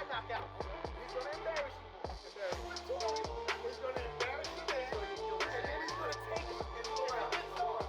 that knockout. He's going to embarrass you. He's going to embarrass the man. And then he's going to take it. And he's going to get on.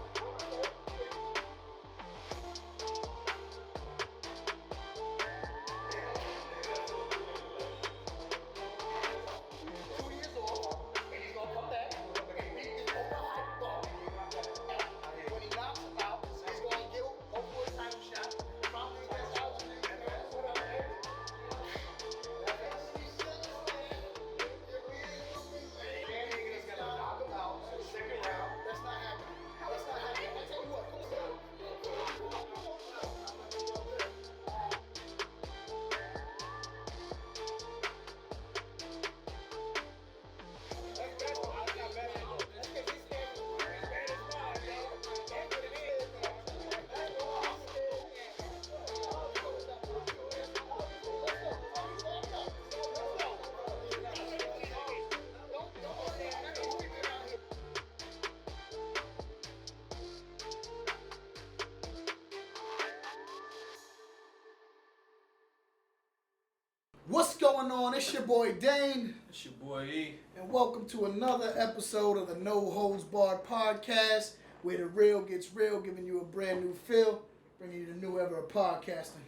What's going on? It's your boy Dane. It's your boy E. And welcome to another episode of the No Holds Barred podcast, where the real gets real, giving you a brand new feel, bringing you the new ever of podcasting.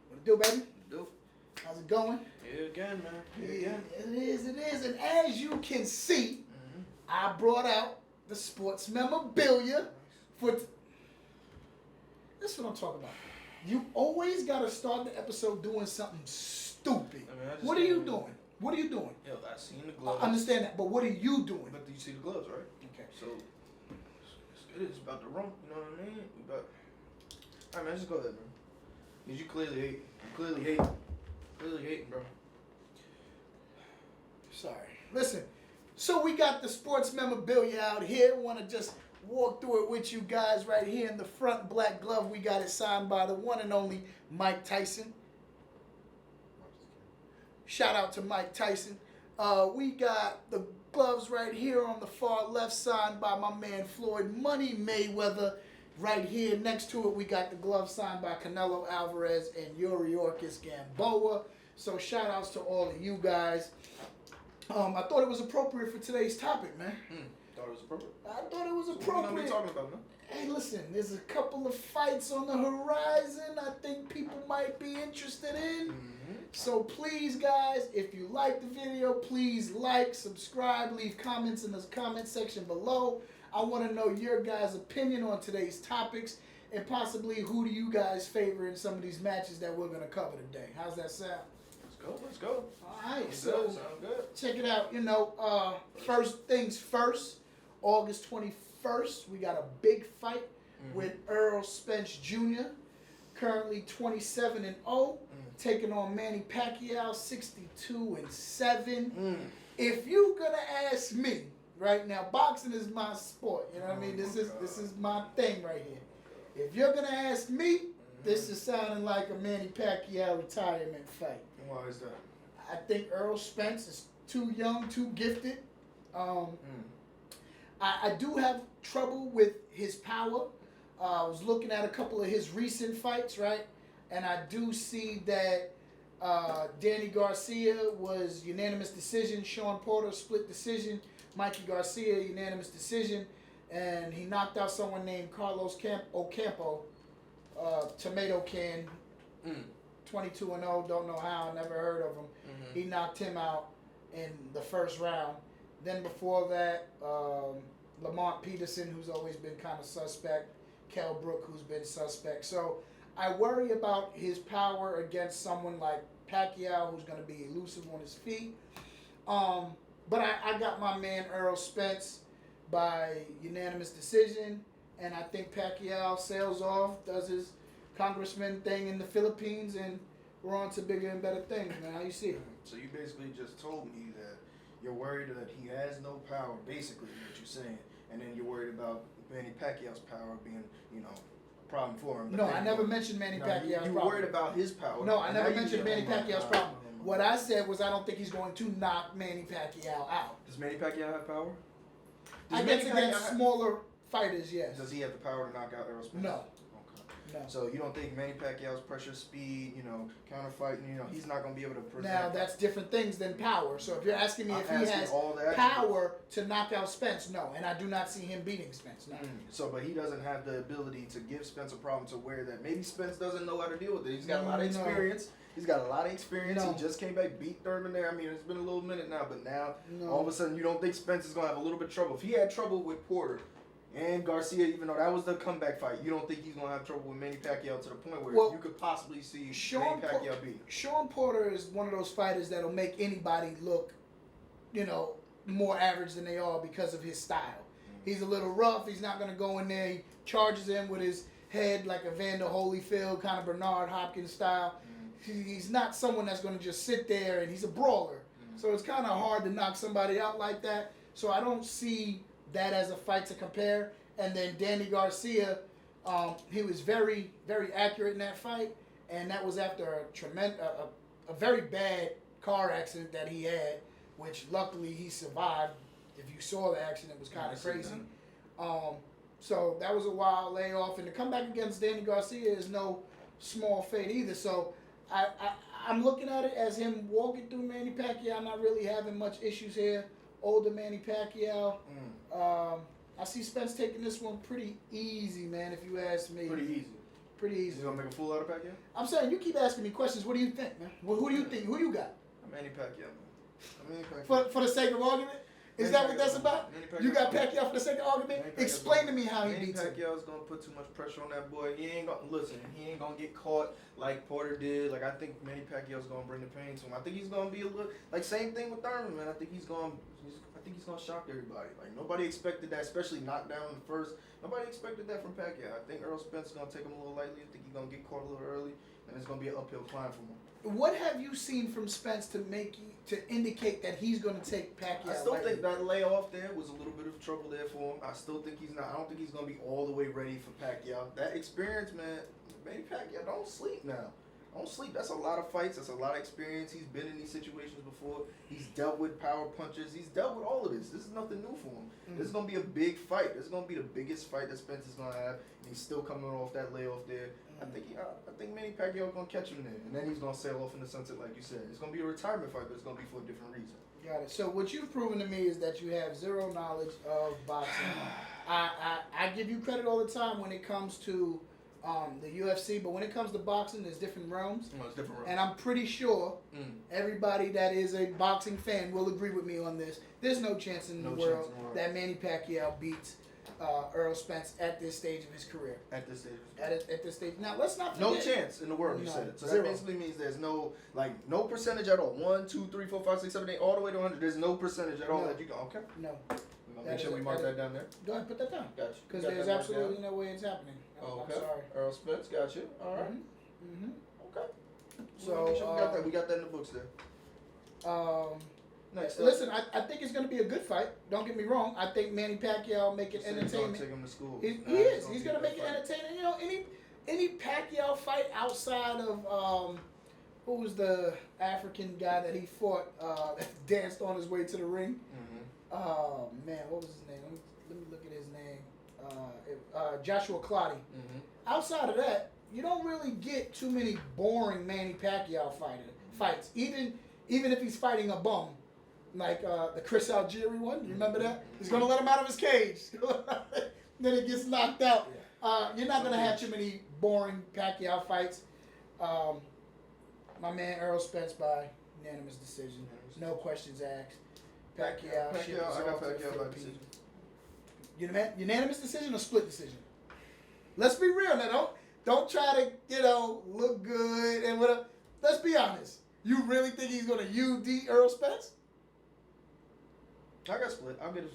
What it do, baby? Do. How's it going? Here again, man. Here again. It is. And as you can see, I brought out the sports memorabilia for... This is what I'm talking about. You always got to start the episode doing something stupid. What are you doing? What are you doing? Yo, I seen the gloves. I understand that, but what are you doing? But you see the gloves, right? Okay. So, it's about to run. You know what I mean? All right, man, just go ahead, man. Because you clearly hate. You clearly hate. Clearly hating, bro. Sorry. Listen, so we got the sports memorabilia out here. Want to just walk through it with you guys right here in the front black glove. We got it signed by the one and only Mike Tyson. Shout out to Mike Tyson. We got the gloves right here on the far left, signed by my man Floyd Money Mayweather. Right here next to it, we got the gloves signed by Canelo Alvarez and Yordenis Ugás. So shout outs to all of you guys. I thought it was appropriate for today's topic, man. Thought it was appropriate. I thought it was So appropriate. what are we talking about, man? Hey, listen, there's a couple of fights on the horizon I think people might be interested in. So please, guys, if you like the video, please like, subscribe, leave comments in the comment section below. I want to know your guys' opinion on today's topics and possibly who do you guys favor in some of these matches that we're going to cover today. How's that sound? Let's go. All right, Sounds so good, sound good. check it out. You know, first things first, August 21st, we got a big fight with Errol Spence Jr., currently 27-0, taking on Manny Pacquiao, 62-7. If you're gonna ask me right now, boxing is my sport. You know what I mean? This is my thing right here. If you're gonna ask me, this is sounding like a Manny Pacquiao retirement fight. Why is that? I think Errol Spence is too young, too gifted. I do have trouble with his power. I was looking at a couple of his recent fights, right? And I do see that Danny Garcia was unanimous decision. Sean Porter split decision. Mikey Garcia unanimous decision. And he knocked out someone named Carlos Ocampo, tomato can, 22-0, don't know how, never heard of him. He knocked him out in the first round. Then before that, Lamont Peterson, who's always been kind of suspect. Kell Brook, who's been suspect. So I worry about his power against someone like Pacquiao, who's going to be elusive on his feet. But I got my man Errol Spence by unanimous decision. And I think Pacquiao sails off, does his congressman thing in the Philippines, and we're on to bigger and better things, man. How you see it? So you basically just told me that you're worried that he has no power, basically, what you're saying. And then you're worried about Manny Pacquiao's power being, you know, a problem for him. No, I never mentioned Manny Pacquiao's problem. You were worried about his power. No, I never mentioned Manny Pacquiao's problem. What I said was I don't think he's going to knock Manny Pacquiao out. Does Manny Pacquiao have power? I guess against smaller fighters, yes. Does he have the power to knock out Errol Spence? No. No. So you don't think Manny Pacquiao's pressure, speed, counter fighting, he's not going to be able to present. Now, that's different things than power. So if you're asking me if he has power to knock out Spence, no. And I do not see him beating Spence, no. But he doesn't have the ability to give Spence a problem to where that maybe Spence doesn't know how to deal with it. He's got a lot of experience. He's got a lot of experience. No. He just came back, beat Thurman there. I mean, it's been a little minute now, but now all of a sudden you don't think Spence is going to have a little bit of trouble. If he had trouble with Porter and Garcia, even though that was the comeback fight, you don't think he's going to have trouble with Manny Pacquiao to the point where you could possibly see Manny Pacquiao beat him? Sean Porter is one of those fighters that'll make anybody look, more average than they are because of his style. He's a little rough. He's not going to go in there. He charges in with his head like a Vander Holyfield, kind of Bernard Hopkins style. He's not someone that's going to just sit there, and he's a brawler. So it's kind of hard to knock somebody out like that. So I don't see that as a fight to compare. And then Danny Garcia, he was very, very accurate in that fight, and that was after a very bad car accident that he had, which luckily he survived. If you saw the accident, it was kind of crazy. So that was a wild layoff, and to come back against Danny Garcia is no small feat either. So I'm looking at it as him walking through Manny Pacquiao. I'm not really having much issues here. Older Manny Pacquiao. I see Spence taking this one pretty easy, man, if you ask me. Pretty easy. You going to make a fool out of Pacquiao? I'm saying, you keep asking me questions. What do you think, man? Well, who do you think? Who you got? Manny Pacquiao, man. For the sake of argument? Is that what that's about? You got Pacquiao for the sake of argument? Explain to me how he beats him. Manny Pacquiao is going to put too much pressure on that boy. He ain't going to get caught like Porter did. Like, I think Manny Pacquiao is going to bring the pain to him. I think he's going to be a little, like, same thing with Thurman, man. I think he's going to shock everybody. Like, nobody expected that, especially knocked down in the first. Nobody expected that from Pacquiao. I think Errol Spence is going to take him a little lightly. I think he's going to get caught a little early, and it's going to be an uphill climb for him. What have you seen from Spence to indicate that he's going to take Pacquiao? I still think that layoff there was a little bit of trouble there for him. I still think he's not. I don't think he's going to be all the way ready for Pacquiao. That experience, man. Manny Pacquiao, don't sleep now. Don't sleep. That's a lot of fights. That's a lot of experience. He's been in these situations before. He's dealt with power punches. He's dealt with all of this. This is nothing new for him. This is going to be a big fight. This is going to be the biggest fight that Spence is going to have. And he's still coming off that layoff there. I think Manny Pacquiao is going to catch him there. And then he's going to sail off in the sunset like you said. It's going to be a retirement fight, but it's going to be for a different reason. Got it. So what you've proven to me is that you have zero knowledge of boxing. I give you credit all the time when it comes to the UFC, but when it comes to boxing, there's different realms. It's different realms. And I'm pretty sure everybody that is a boxing fan will agree with me on this. There's no chance in the world that Manny Pacquiao beats Errol Spence at this stage of his career. At this stage. At this stage. Now, let's not forget. No chance in the world, you said. So zero. that basically means there's no percentage at all. 1, 2, 3, 4, 5, 6, 7, 8, all the way to 100. There's no percentage at all that you go, okay. No. We're going to make sure we mark that down there. Go ahead, put that down. Gotcha. Because there's absolutely no way it's happening. Okay. I'm sorry. Errol Spence, got you. All right. Okay. So we got that in the books there. Next listen, I think it's going to be a good fight. Don't get me wrong. I think Manny Pacquiao make it entertaining. He's going to take him to school. He is. He's going to make it entertaining. You know, any Pacquiao fight outside of who was the African guy that he fought that danced on his way to the ring? Oh man, what was his name? Let me look at his name. Joshua Clottey. Outside of that, you don't really get too many boring Manny Pacquiao fights. Even if he's fighting a bum, like the Chris Algieri one. You remember that? He's gonna let him out of his cage. Then he gets knocked out. You're not gonna have too many boring Pacquiao fights. My man Errol Spence by unanimous decision. No questions asked. Pacquiao I got Pacquiao by decision. Unanimous decision or split decision? Let's be real now. Don't try to look good and whatever. Let's be honest. You really think he's gonna UD Errol Spence? I got split. I'll get it.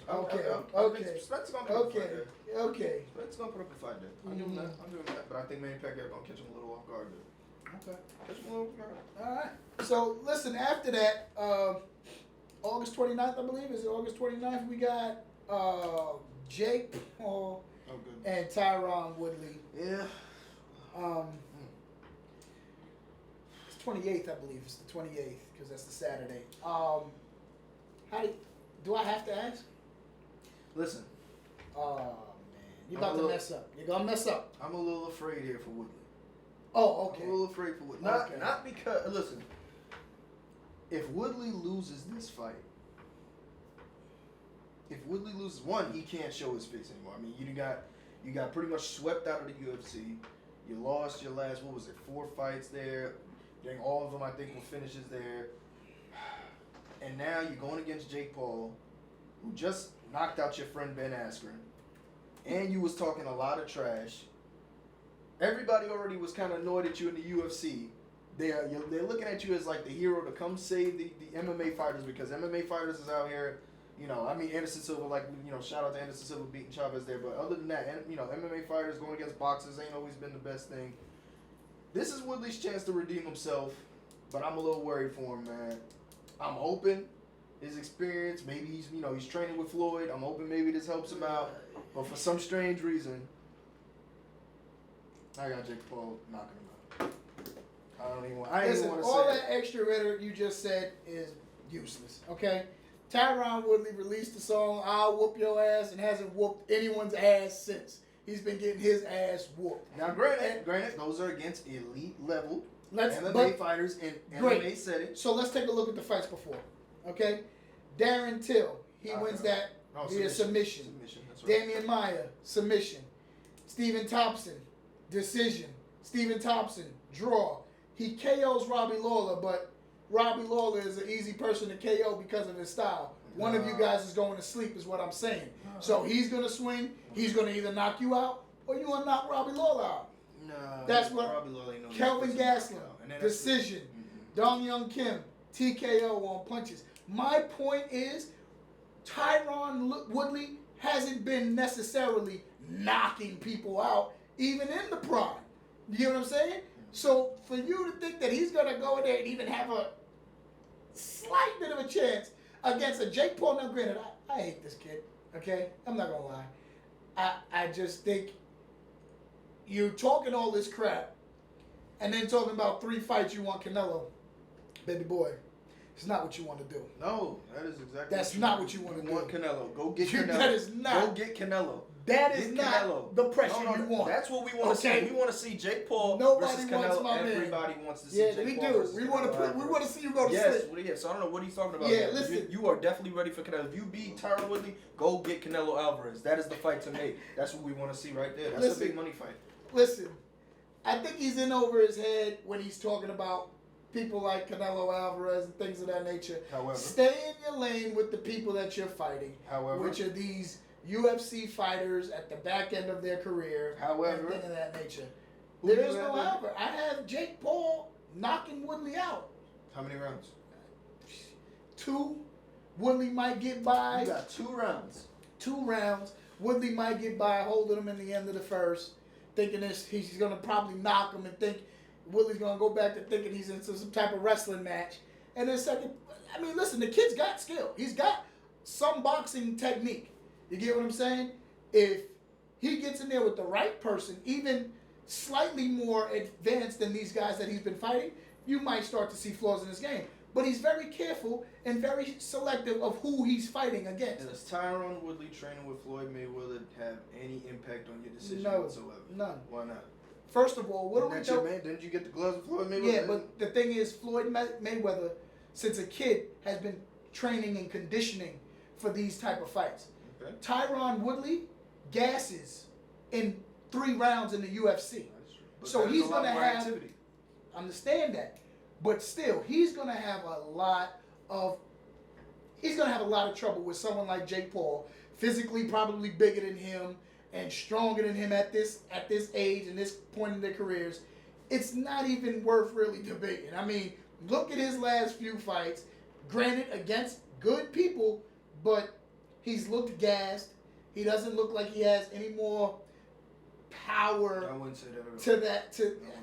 Okay. Spence gonna put up a fight there. Okay. Spence gonna put up a fight there. I'm doing that. But I think Manny Pacquiao gonna catch him a little off guard there. Okay. Catch him a little off guard. All right. So listen. After that, August 29th, I believe. Is it August 29th? We got Jake Paul and Tyron Woodley. Yeah. It's 28th, I believe. It's the 28th because that's the Saturday. Do I have to ask? Listen. Oh You're about to mess up. You're gonna mess up. I'm a little afraid here for Woodley. Oh, okay. I'm a little afraid for Woodley. Not because, listen, if Woodley loses this fight, one, he can't show his face anymore. I mean, you got pretty much swept out of the UFC. You lost your last, 4 fights there. Dang, all of them, I think, were finishes there. And now you're going against Jake Paul, who just knocked out your friend Ben Askren. And you was talking a lot of trash. Everybody already was kind of annoyed at you in the UFC. They're looking at you as like the hero to come save the MMA fighters, because MMA fighters is out here. Anderson Silva, shout out to Anderson Silva beating Chavez there. But other than that, MMA fighters going against boxers ain't always been the best thing. This is Woodley's chance to redeem himself, but I'm a little worried for him, man. I'm hoping his experience, maybe he's training with Floyd. I'm hoping maybe this helps him out. But for some strange reason, I got Jake Paul knocking him out. I don't even want to say all that extra rhetoric you just said is useless, okay? Tyron Woodley released the song "I'll Whoop Your Ass" and hasn't whooped anyone's ass since. He's been getting his ass whooped. Now, granted, those are against elite level MMA fighters in MMA setting. So let's take a look at the fights before, okay? Darren Till, he wins that via submission. That's right. Damian Maia, submission. Stephen Thompson, decision. Stephen Thompson, draw. He KOs Robbie Lawler, but Robbie Lawler is an easy person to KO because of his style. One of you guys is going to sleep is what I'm saying. So he's going to swing. He's going to either knock you out or you're going to knock Robbie Lawler out. That's what Robbie Lawler ain't no Kelvin Gastelum, decision. Dong Young Kim, TKO on punches. My point is Tyron Woodley hasn't been necessarily knocking people out even in the prime. You get what I'm saying? So for you to think that he's going to go in there and even have a slight bit of a chance against a Jake Paul, now granted, I hate this kid, okay? I'm not going to lie. I just think you're talking all this crap and then talking about 3 fights you want Canelo. Baby boy, it's not what you want to do. No, that is exactly That's not what you want to do. You want Canelo. Go get Canelo. That is not. Go get Canelo. That is not Canelo. The pressure you want. That's what we want to see. We want to see Jake Paul versus Canelo. Everybody wants to see Jake Paul versus Canelo. We want to see you go to sleep. Yes, so I don't know what he's talking about. Yeah, listen. You are definitely ready for Canelo. If you beat Tyron Woodley, go get Canelo Alvarez. That is the fight to make. That's what we want to see right there. That's a big money fight. Listen, I think he's in over his head when he's talking about people like Canelo Alvarez and things of that nature. However, stay in your lane with the people that you're fighting. However, which are these UFC fighters at the back end of their career. However, and things of that nature. There is no however. I have Jake Paul knocking Woodley out. How many rounds? 2. Woodley might get by. You got 2 rounds. 2 rounds. Woodley might get by, holding him in the end of the first, thinking he's going to probably knock him and think Woodley's going to go back to thinking he's into some type of wrestling match. And then second, listen, the kid's got skill. He's got some boxing technique. You get what I'm saying? If he gets in there with the right person, even slightly more advanced than these guys that he's been fighting, you might start to see flaws in his game. But he's very careful and very selective of who he's fighting against. Does Tyron Woodley training with Floyd Mayweather have any impact on your decision whatsoever? None. Why not? First of all, what do we know? Didn't you get the gloves with Floyd Mayweather? Yeah, but the thing is, Floyd Mayweather, since a kid, has been training and conditioning for these type of fights. Okay. Tyron Woodley gasses in 3 rounds in the UFC. So he's going to have activity. Understand that. But still, he's going to have a lot of trouble with someone like Jake Paul, physically probably bigger than him and stronger than him at this age and this point in their careers. It's not even worth really debating. Look at his last few fights. Granted, against good people, but he's looked gassed. He doesn't look like he has any more power. I wouldn't say that.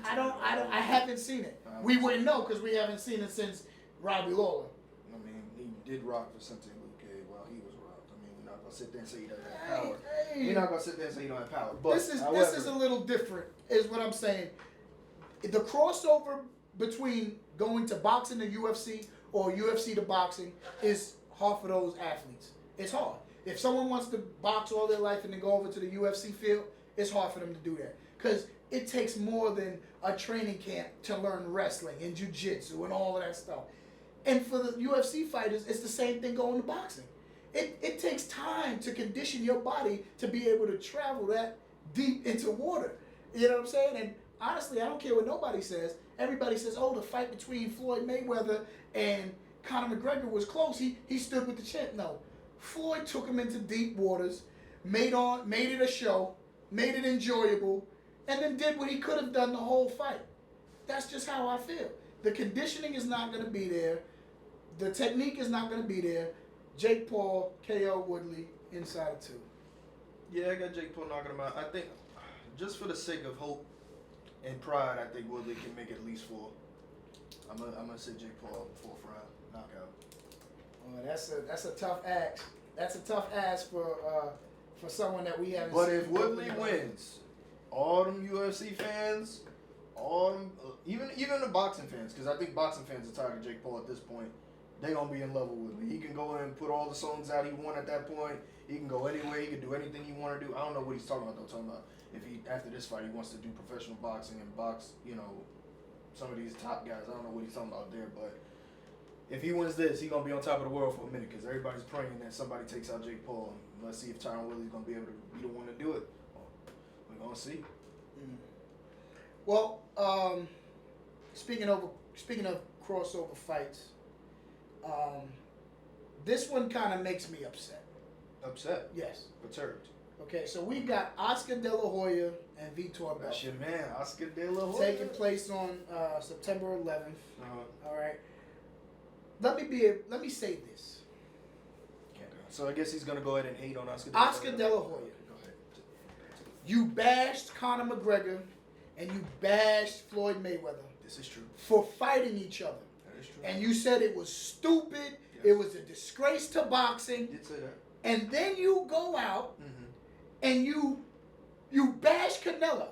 I haven't seen it. We wouldn't know because we haven't seen it since Robbie Lawler. He did rock Vicente Luque while he was robbed. We're not gonna sit there and say he doesn't have power. We're not gonna sit there and say he don't have power. But this is a little different, is what I'm saying. The crossover between going to boxing to UFC or UFC to boxing is hard for those athletes. It's hard. If someone wants to box all their life and then go over to the UFC field, it's hard for them to do that. Because it takes more than a training camp to learn wrestling and jiu-jitsu and all of that stuff. And for the UFC fighters, it's the same thing going to boxing. It takes time to condition your body to be able to travel that deep into water. You know what I'm saying? And honestly, I don't care what nobody says. Everybody says, oh, the fight between Floyd Mayweather and Conor McGregor was close. He stood with the champ. No. Floyd took him into deep waters, made it a show, made it enjoyable, and then did what he could have done the whole fight. That's just how I feel. The conditioning is not going to be there. The technique is not going to be there. Jake Paul, KO Woodley, inside of 2. Yeah, I got Jake Paul knocking him out. I think, just for the sake of hope and pride, I think Woodley can make at least 4. I'm gonna say Jake Paul 4th round knockout. Well, that's a tough ask. That's a tough ask for someone that we haven't. But seen if Woodley wins, all them UFC fans, all them, even the boxing fans, because I think boxing fans are tired of Jake Paul at this point. They gonna be in love with Woodley. He can go in and put all the songs out he want at that point. He can go anywhere. He can do anything he want to do. I don't know what he's talking about though. Talking about if he after this fight he wants to do professional boxing and box, some of these top guys. I don't know what he's talking about there, but if he wins this, he's gonna be on top of the world for a minute because everybody's praying that somebody takes out Jake Paul. And let's see if Tyron Woodley's gonna be able to be the one to do it. We're gonna see. Well, speaking of crossover fights, this one kind of makes me upset. Upset? Yes. Perturbed. Okay, so we got Oscar De La Hoya and Vitor Belfort. That's your man, Oscar De La Hoya. Taking place on September 11th. All right. Let me say this. Okay. So I guess he's gonna go ahead and hate on Oscar De La Hoya. Go ahead. You bashed Conor McGregor and you bashed Floyd Mayweather. This is true. For fighting each other. That is true. And you said it was stupid. Yes. It was a disgrace to boxing. Did say that. And then you go out and you bash Canelo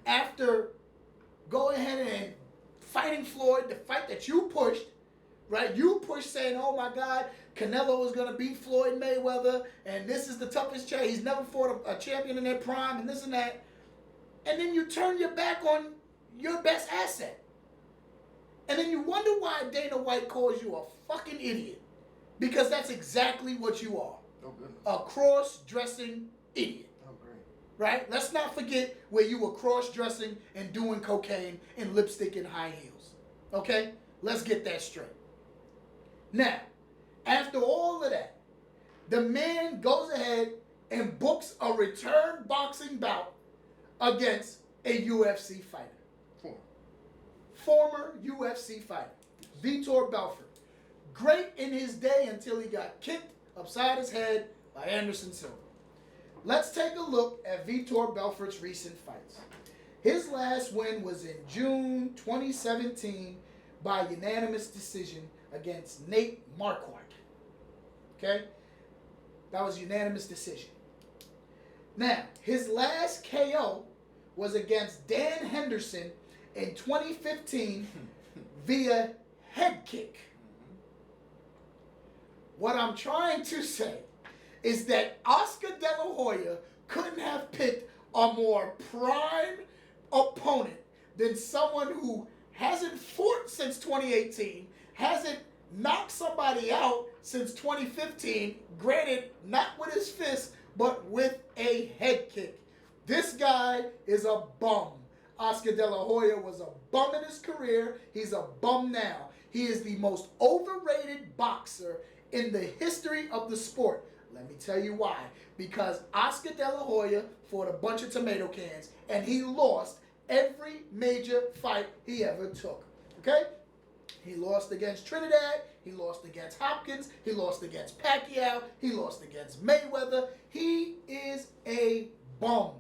after going ahead and fighting Floyd, the fight that you pushed, right? You pushed saying, oh my God, Canelo is going to beat Floyd Mayweather and this is the toughest champ. He's never fought a champion in their prime and this and that. And then you turn your back on your best asset. And then you wonder why Dana White calls you a fucking idiot. Because that's exactly what you are. Oh, goodness. A cross-dressing idiot. Oh, great. Right? Let's not forget where you were cross-dressing and doing cocaine and lipstick and high heels. Okay? Let's get that straight. Now, after all of that, the man goes ahead and books a return boxing bout against a UFC fighter. Former UFC fighter. Vitor Belfort. Great in his day until he got kicked upside his head by Anderson Silva. Let's take a look at Vitor Belfort's recent fights. His last win was in June 2017 by unanimous decision against Nate Marquardt. Okay? That was unanimous decision. Now, his last KO was against Dan Henderson in 2015 via head kick. What I'm trying to say is that Oscar De La Hoya couldn't have picked a more prime opponent than someone who hasn't fought since 2018, hasn't knocked somebody out since 2015, granted, not with his fist, but with a head kick. This guy is a bum. Oscar De La Hoya was a bum in his career. He's a bum now. He is the most overrated boxer in the history of the sport. Let me tell you why. Because Oscar De La Hoya fought a bunch of tomato cans and he lost every major fight he ever took. Okay? He lost against Trinidad. He lost against Hopkins. He lost against Pacquiao. He lost against Mayweather. He is a bum.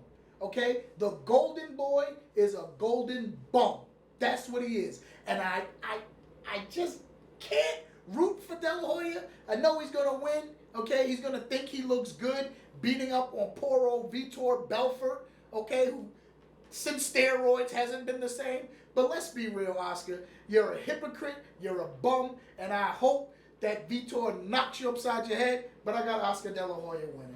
Okay? The golden boy is a golden bum. That's what he is. And I just can't root for De La Hoya. I know he's going to win. Okay? He's going to think he looks good beating up on poor old Vitor Belfort. Okay? Who since steroids hasn't been the same. But let's be real, Oscar. You're a hypocrite. You're a bum. And I hope that Vitor knocks you upside your head, but I got Oscar De La Hoya winning.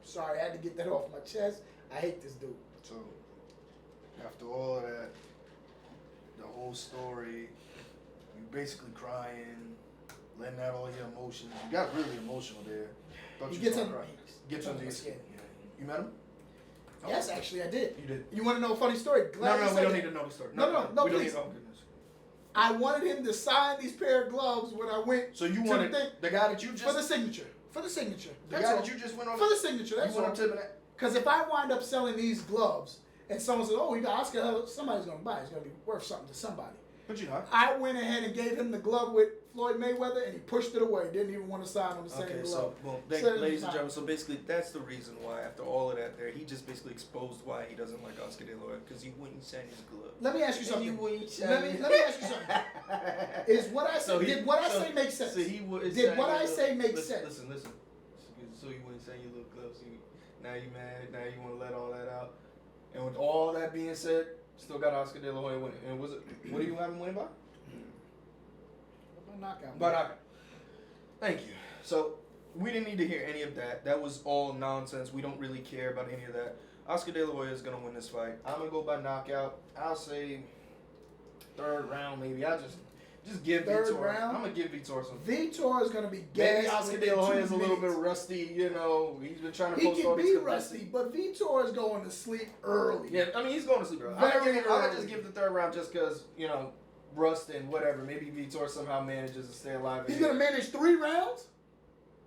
Sorry, I had to get that off my chest. I hate this dude. So, after all of that, the whole story, you basically crying, letting out all your emotions. You got really emotional there. He gets under your skin. Yeah. You met him? Yes, actually, I did. You did. You want to know a funny story? Glad No, you we said don't that. need to know the story. No, we don't please. need. Oh goodness. I wanted him to sign these pair of gloves when I went. So you to wanted the guy that you just for the signature. For the signature. the That's guy all. that you just went on For the signature. That's you went all. on tipping that. Because if I wind up selling these gloves and someone says, "Oh, you got Oscar," somebody's gonna buy it. It's gonna be worth something to somebody. But you know. I went ahead and gave him the glove with Floyd Mayweather, and he pushed it away. Didn't even want to sign on the same Okay, glove. so well, So ladies and gentlemen, so basically that's the reason why after all of that there, he just basically exposed why he doesn't like Oscar De La Hoya because he wouldn't sign his glove. Let me ask you something. He wouldn't sign Let me ask you something. Is what I said? Did what I say make sense? So he would. Did what I say make sense? Listen. So you wouldn't sign your little gloves. Now you mad. Now you want to let all that out. And with all that being said, still got Oscar De La Hoya winning. And was it? What do you have him winning by? Knockout. By knockout. Thank you. So we didn't need to hear any of that. That was all nonsense. We don't really care about any of that. Oscar De La Hoya is gonna win this fight. I'm gonna go by knockout. I'll say third round maybe. I just give Third Vitor. round? I'm gonna give Vitor some. Vitor is going to be Maybe gassed. Oscar De La Hoya is a little bit rusty. You know, he's been trying to He post all can these be rusty, but Vitor is going to sleep early. Yeah, I mean he's going to sleep early. I'm gonna just give the third round just because rust and whatever. Maybe Vitor somehow manages to stay alive. He's going to manage 3 rounds?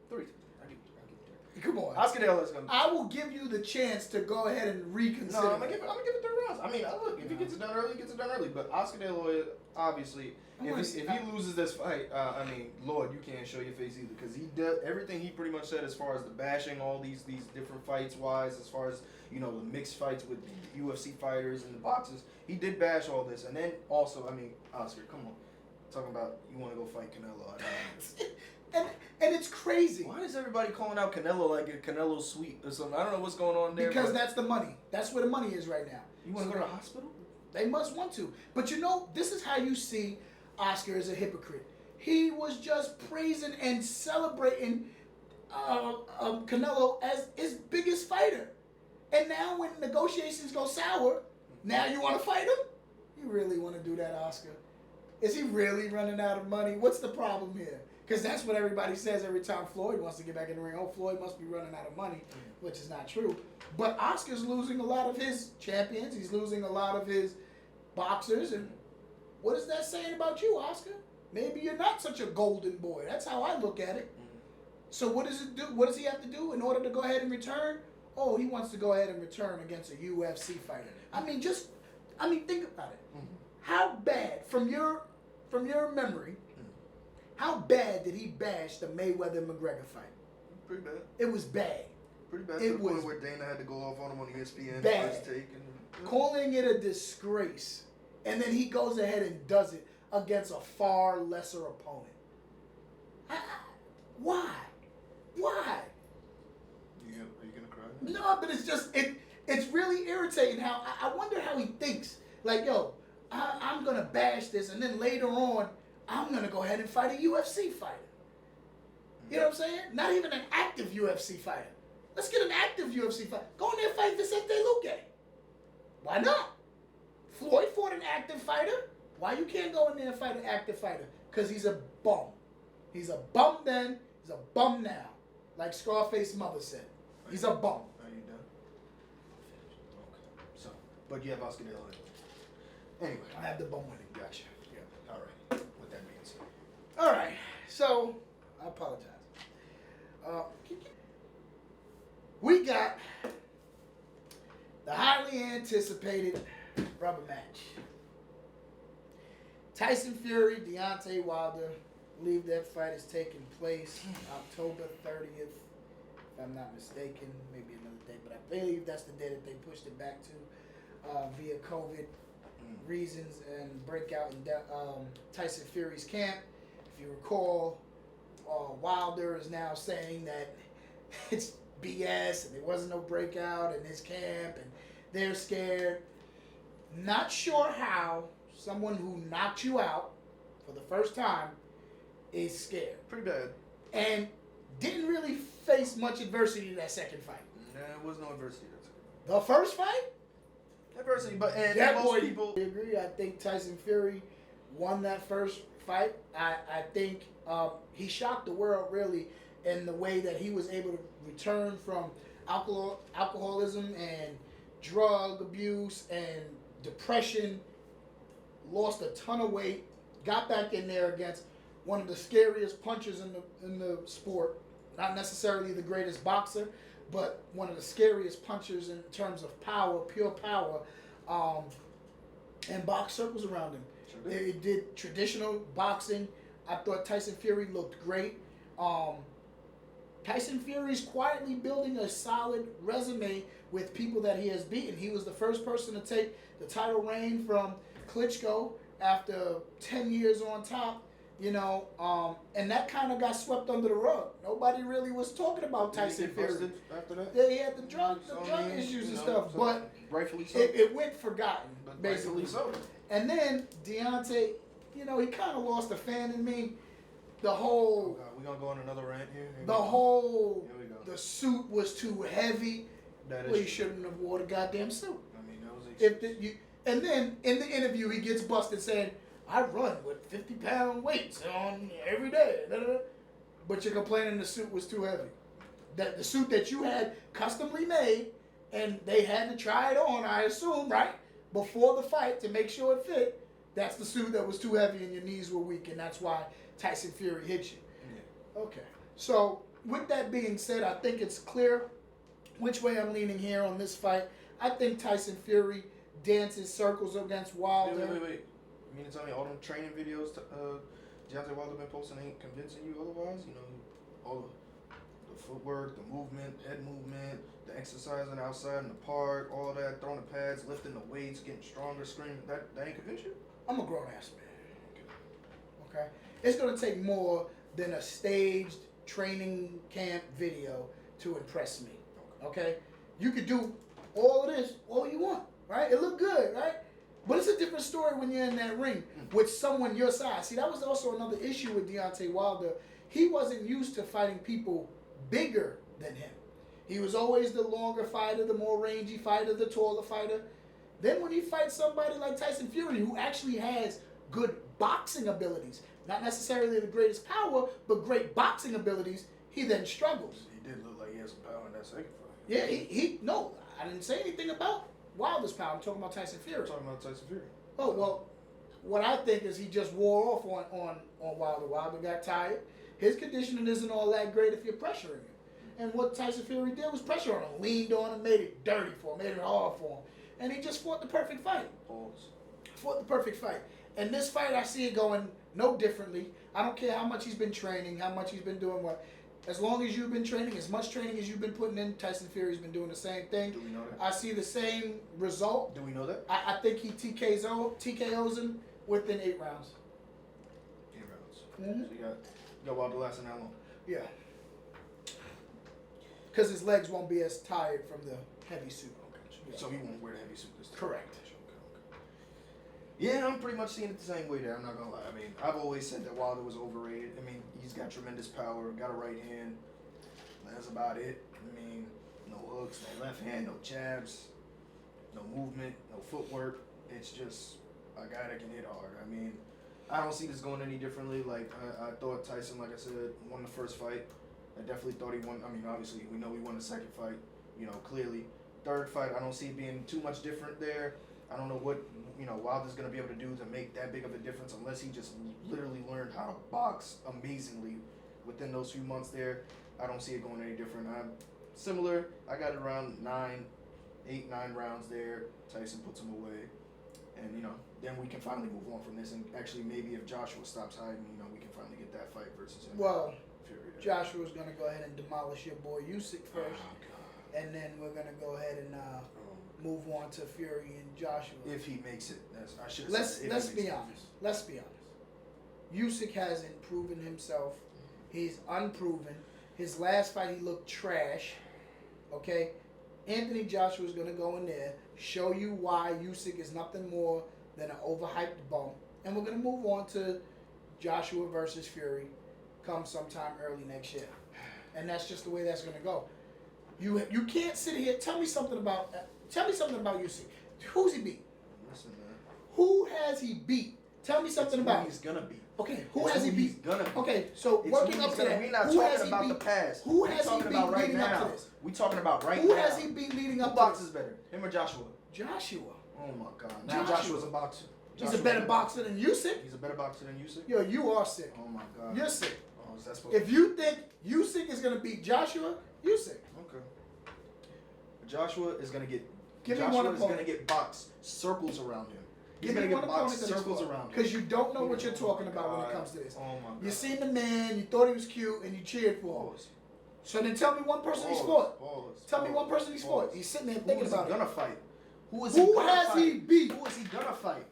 3. I give it 3. Come on. Oscar De La Hoya's gonna. I will give you the chance to go ahead and reconsider. No, I'm gonna give it 3 rounds. I mean, look, if he gets it done early, he gets it done early. But Oscar De La Hoya, obviously, if he loses this fight, I mean, Lord, you can't show your face either because he did everything he pretty much said as far as the bashing all these different fights wise, as far as the mixed fights with the UFC fighters and the boxers. He did bash all this, and then also, I mean, Oscar, come on, talking about you want to go fight Canelo. And it's crazy. Why is everybody calling out Canelo like a Canelo sweet or something? I don't know what's going on there. Because that's the money. That's where the money is right now. You want to go to the hospital? They must want to. But this is how you see Oscar as a hypocrite. He was just praising and celebrating Canelo as his biggest fighter. And now when negotiations go sour, now you want to fight him? You really want to do that, Oscar? Is he really running out of money? What's the problem here? Because that's what everybody says every time Floyd wants to get back in the ring. Oh, Floyd must be running out of money, which is not true. But Oscar's losing a lot of his champions. He's losing a lot of his boxers. And what is that saying about you, Oscar? Maybe you're not such a golden boy. That's how I look at it. So what does it do? What does he have to do in order to go ahead and return? Oh, he wants to go ahead and return against a UFC fighter. I mean, think about it. How bad, from your memory, how bad did he bash the Mayweather-McGregor fight? Pretty bad. It was bad. Pretty bad. It To the point was where Dana had to go off on him on ESPN. bad. First take Calling it a disgrace. And then he goes ahead and does it against a far lesser opponent. Why? Why? Are you gonna cry? No, but it's just it's really irritating how I wonder how he thinks. Like, yo, I'm gonna bash this, and then later on, I'm gonna go ahead and fight a UFC fighter. You know what I'm saying? Not even an active UFC fighter. Let's get an active UFC fighter. Go in there and fight Vicente Luque. Why not? Floyd fought an active fighter. Why you can't go in there and fight an active fighter? Because he's a bum. He's a bum then. He's a bum now. Like Scarface's mother said. He's a bum. Are you done? Okay. So, but you have Oscar De La Hoya. Anyway. I have the bum winning. Gotcha. Yeah. All right. With that being said. All right. So, I apologize. We got the highly anticipated rubber match. Tyson Fury, Deontay Wilder. I believe that fight is taking place October 30th, if I'm not mistaken. Maybe another day, but I believe that's the day that they pushed it back to via COVID reasons and breakout in Tyson Fury's camp. If you recall, Wilder is now saying that it's BS and there wasn't no breakout in his camp and they're scared. Not sure how someone who knocked you out for the first time is scared. Pretty bad. And didn't really face much adversity in that second fight. Nah, there was no adversity. The first fight? Adversity, but and That most boy, people I agree. I think Tyson Fury won that first fight. I think he shocked the world really in the way that he was able to return from alcoholism and drug abuse and depression, lost a ton of weight, got back in there against one of the scariest punchers in the sport. Not necessarily the greatest boxer, but one of the scariest punchers in terms of power, pure power, and box circles around him. Sure It did traditional boxing. I thought Tyson Fury looked great. Tyson Fury's quietly building a solid resume with people that he has beaten. He was the first person to take the title reign from Klitschko after 10 years on top. You know, and that kind of got swept under the rug. Nobody really was talking about Tyson Fury. After that? Yeah, he had the drug issues and stuff, but rightfully so. it went forgotten, But basically. rightfully so. And then Deontay, you know, he kind of lost a fan in me. The Oh whole, God, we gonna go on another rant here. the Here we go. the suit was too heavy. That Well, is you shouldn't have wore the goddamn suit. I mean, that was And then in the interview, he gets busted saying, I run with 50-pound weights on every day. Da, da, da. But you're complaining the suit was too heavy. That the suit that you had customly made, and they had to try it on, I assume, right? Before the fight to make sure it fit. That's the suit that was too heavy and your knees were weak, and that's why Tyson Fury hit you. Yeah. Okay. So, with that being said, I think it's clear which way I'm leaning here on this fight. I think Tyson Fury dances circles against Wilder. Wait. You mean to tell me all them training videos Deontay Wilder been posting ain't convincing you otherwise? You know, all the footwork, the movement, head movement, the exercising outside in the park, all that, throwing the pads, lifting the weights, getting stronger, screaming. That ain't convince you? I'm a grown ass man. Okay? It's going to take more than a staged training camp video to impress me. Okay? You could do all of this all you want, right? It looked good, right? But it's a different story when you're in that ring with someone your size. See, that was also another issue with Deontay Wilder. He wasn't used to fighting people bigger than him. He was always the longer fighter, the more rangy fighter, the taller fighter. Then when he fights somebody like Tyson Fury, who actually has good boxing abilities, not necessarily the greatest power, but great boxing abilities, he then struggles. He did look like he had some power in that second fight. Yeah, no, I didn't say anything about Wilder's power. I'm talking about Tyson Fury. We're talking about Tyson Fury. Oh, well, what I think is he just wore off on Wilder. Wilder got tired. His conditioning isn't all that great if you're pressuring him. And what Tyson Fury did was pressure on him, leaned on him, made it dirty for him, made it hard for him. And he just fought the perfect fight. Fought the perfect fight. And this fight, I see it going no differently. I don't care how much he's been training, how much he's been doing what. As long as you've been training, as much training as you've been putting in, Tyson Fury's been doing the same thing. Do we know that? I see the same result. Do we know that? I think he TKOs him within 8 rounds. 8 rounds. Mm-hmm. So you got Wilder lasting how long? Yeah. Because his legs won't be as tired from the heavy suit. Okay. So he won't wear the heavy suit this time? Correct. Okay. Yeah, I'm pretty much seeing it the same way there. I'm not going to lie. I mean, I've always said that Wilder was overrated. I mean, he's got tremendous power, got a right hand. That's about it. I mean, no hooks, no left hand, no jabs, no movement, no footwork. It's just a guy that can hit hard. I mean, I don't see this going any differently. Like, I thought Tyson, like I said, won the first fight. I definitely thought he won. I mean, obviously, we know he won the second fight, you know, clearly. Third fight, I don't see it being too much different there. I don't know what, you know, Wilder's going to be able to do to make that big of a difference unless he just literally learned how to box amazingly within those few months there. I don't see it going any different. I'm similar. I got it around 8, 9 rounds there. Tyson puts him away. And, you know, then we can finally move on from this. And actually, maybe if Joshua stops hiding, you know, we can finally get that fight versus him. Well, Fury there. Joshua's going to go ahead and demolish your boy Usyk first. Oh, God. And then we're going to go ahead and move on to Fury and Joshua. If he makes it. I should have said Let's be honest. Let's be honest. Usyk hasn't proven himself. He's unproven. His last fight, he looked trash. Okay? Anthony Joshua's going to go in there, show you why Usyk is nothing more than an overhyped bum. And we're going to move on to Joshua versus Fury comes sometime early next year. And that's just the way that's going to go. You can't sit here. Tell me something about Usyk. Who's he beat? Listen, man. Who has he beat? Tell me something about. Who he's gonna beat. Okay, who has he beat? He's gonna beat. Okay, so working up to that. We're not who has talking he about beat? the past. Who We're has he talking beat about right leading up now. to this? We talking about right Who now. has he beat leading up Who to boxes this? better, him or Joshua? Joshua. Oh my God! Now Joshua's a boxer. He's a better boxer than Usyk. He's a better boxer than Usyk. Yo, you are sick. Oh my God! You're sick. Oh, is that supposed If you think Usyk is gonna beat Joshua, Usyk. Okay. Joshua is gonna get. Give me Joshua one is opponent. gonna get box circles around him. He's Give gonna me get one box opponent that circles he's around him. because you don't know what you're talking about when it comes to this. You seen the man, you thought he was cute, and you cheered for him. Pause. So then tell me one person he's fought. Tell me one person he's fought. He's sitting there thinking about it. Who is he gonna fight? Who has he beat? Who is he gonna fight?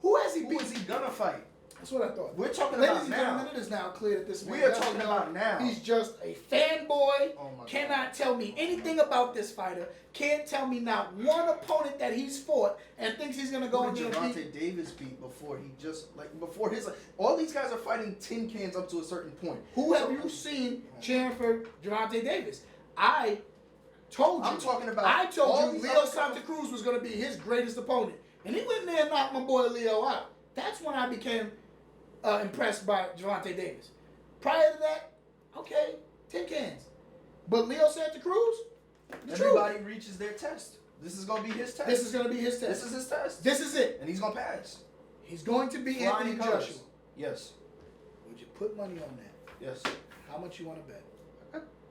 Who has he Who beat? is he gonna fight? That's what I thought. We're talking Ladies about and now. gentlemen, it is now clear that this man We are doesn't talking know. about now. He's just a fanboy. Oh my Cannot tell me anything about this fighter. Can't tell me not one opponent that he's fought and thinks he's gonna go Who in did there and beat. Deontay Davis beat before he just before his all these guys are fighting tin cans up to a certain point. Who have you seen cheering for Deontay Davis? I told you. I'm talking about I told all you these Leo other Santa Cruz was going to be his greatest opponent. And he went in there and knocked my boy Leo out. That's when I became impressed by Deontay Davis. Prior to that, okay, tin cans. But Leo Santa Cruz, Everybody reaches their test. This is gonna be his test. This is going to be his test. This is his test. This is it. And he's gonna pass. He's going to be Flying Anthony colors. Joshua. Yes. Would you put money on that? Yes. How much you want to bet?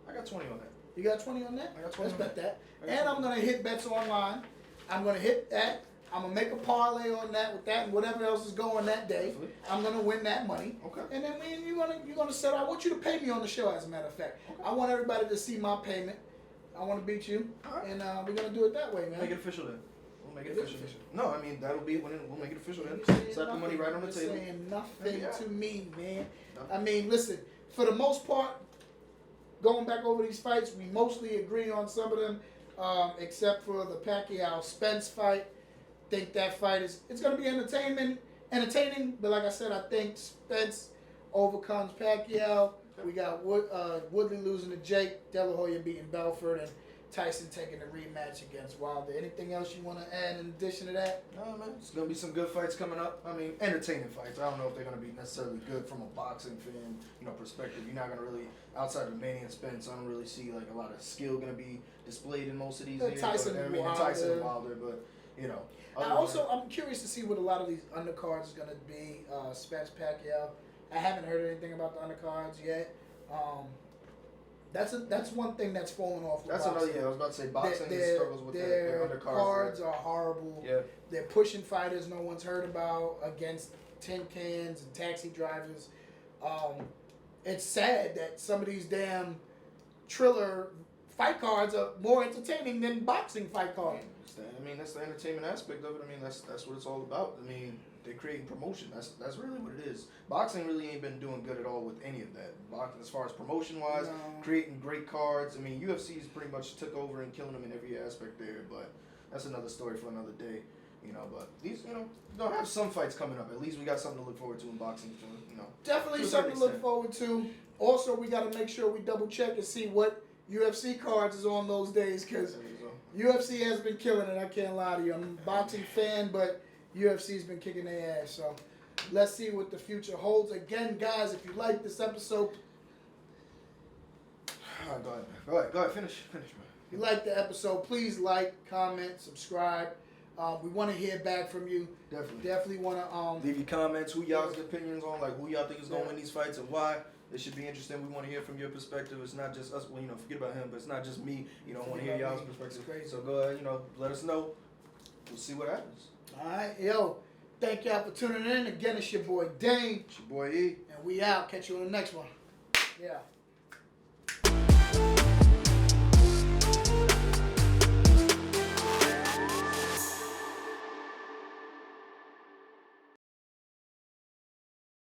I got 20 on that. You got 20 on that? I got 20 Let's on bet that. I got And 20. I'm going to hit bets online. I'm going to hit that. I'm going to make a parlay on that with that and whatever else is going that day. Hopefully. I'm going to win that money. Okay. And then you're going to settle. I want you to pay me on the show, as a matter of fact. Okay. I want everybody to see my payment. I want to beat you. All right. And we're going to do it that way, man. Make it official then. We'll make it It is official. official. No, I mean that'll be when we'll make it official then. You're saying Slap the money nothing. right on the You're table. saying nothing Yeah. to me, man. Nothing. I mean, listen, for the most part, going back over these fights, we mostly agree on some of them, except for the Pacquiao Spence fight. Think that fight it's going to be entertaining. But like I said, I think Spence overcomes Pacquiao. We got Woodley losing to Jake, De La Hoya beating Belfort, and Tyson taking a rematch against Wilder. Anything else you want to add in addition to that? No, man. It's gonna be some good fights coming up. I mean, entertaining fights. I don't know if they're gonna be necessarily good from a boxing fan, perspective. You're not gonna really, outside of Manny and Spence, I don't really see like a lot of skill gonna be displayed in most of these. Tyson and Wilder. Tyson and Wilder, but I'm curious to see what a lot of these undercards is going to be. Spence Pacquiao. I haven't heard anything about the undercards yet. That's one thing that's falling off. That's boxing. another. Yeah, I was about to say boxing struggles with their undercards. cards are horrible. Yeah. They're pushing fighters no one's heard about against tin cans and taxi drivers. It's sad that some of these damn Triller fight cards are more entertaining than boxing fight cards. I mean, that's the entertainment aspect of it. I mean, that's what it's all about. I mean, they're creating promotion. That's really what it is. Boxing really ain't been doing good at all with any of that. Boxing, as far as promotion wise, creating great cards. I mean, UFC's pretty much took over and killing them in every aspect there. But that's another story for another day. But these, don't have some fights coming up. At least we got something to look forward to in boxing. Definitely something to look forward to. Also, we got to make sure we double check and see what UFC cards is on those days, because UFC has been killing it. I can't lie to you. I'm a boxing fan, but UFC's been kicking their ass. So let's see what the future holds. Again, guys, if you like this episode, Go ahead. Finish, man. if you like the episode, please like, comment, subscribe. We want to hear back from you. Definitely want to leave your comments. Who y'all's opinions on, like who y'all think is going to win these fights and why. It should be interesting. We want to hear from your perspective. It's not just us. Well, forget about him, but it's not just me. Want to hear y'all's perspective. So go ahead. Let us know. We'll see what happens. All right, yo. Thank y'all for tuning in. Again, it's your boy Dane. It's your boy E. And we out. Catch you on the next one. Yeah.